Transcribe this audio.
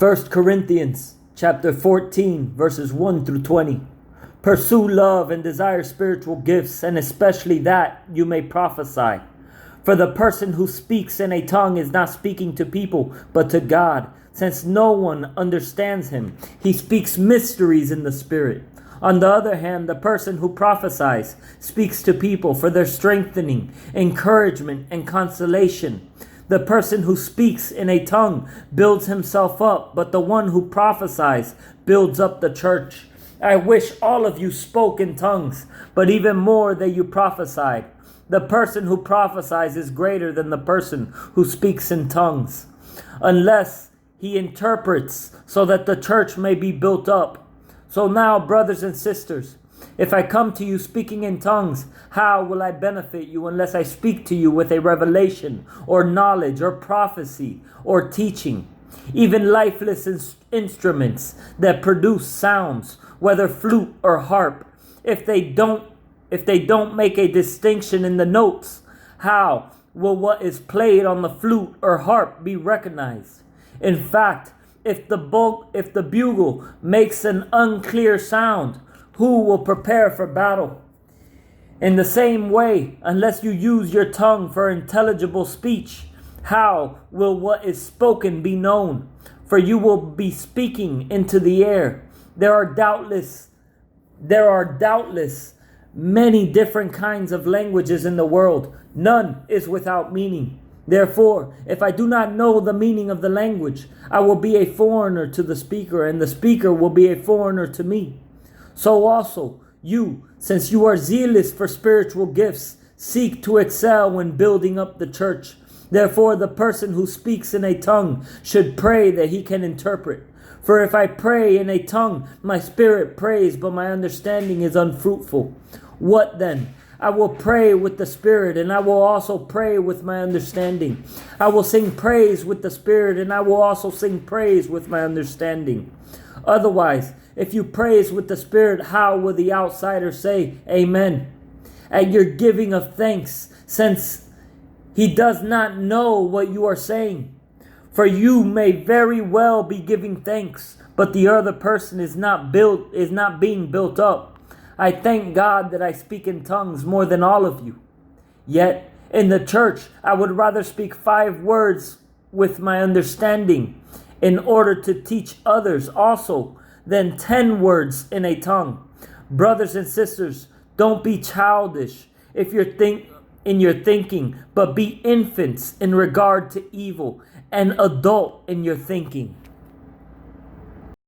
1 Corinthians chapter 14, verses 1 through 20. Pursue love and desire spiritual gifts, and especially that you may prophesy. For the person who speaks in a tongue is not speaking to people, but to God, since no one understands him. He speaks mysteries in the Spirit. On the other hand, the person who prophesies speaks to people for their strengthening, encouragement, and consolation. The person who speaks in a tongue builds himself up, but the one who prophesies builds up the church. I wish all of you spoke in tongues, but even more that you prophesied. The person who prophesies is greater than the person who speaks in tongues, unless he interprets, so that the church may be built up. So now, brothers and sisters, if I come to you speaking in tongues, how will I benefit you unless I speak to you with a revelation or knowledge or prophecy or teaching? Even lifeless instruments that produce sounds, whether flute or harp, if they don't make a distinction in the notes, how will what is played on the flute or harp be recognized? In fact, if the bugle makes an unclear sound, who will prepare for battle? In the same way, unless you use your tongue for intelligible speech, how will what is spoken be known? For you will be speaking into the air. There are doubtless many different kinds of languages in the world. None is without meaning. Therefore, if I do not know the meaning of the language, I will be a foreigner to the speaker, and the speaker will be a foreigner to me. So also, you, since you are zealous for spiritual gifts, seek to excel when building up the church. Therefore, the person who speaks in a tongue should pray that he can interpret. For if I pray in a tongue, my spirit prays, but my understanding is unfruitful. What then? I will pray with the Spirit, and I will also pray with my understanding. I will sing praise with the Spirit, and I will also sing praise with my understanding. Otherwise, if you praise with the Spirit, how will the outsider say, Amen, at your giving of thanks, since he does not know what you are saying? For you may very well be giving thanks, but the other person is not being built up. I thank God that I speak in tongues more than all of you. Yet, in the church, I would rather speak 5 words with my understanding in order to teach others also than 10 words in a tongue. Brothers and sisters, don't be childish in your thinking, but be infants in regard to evil, and adult in your thinking.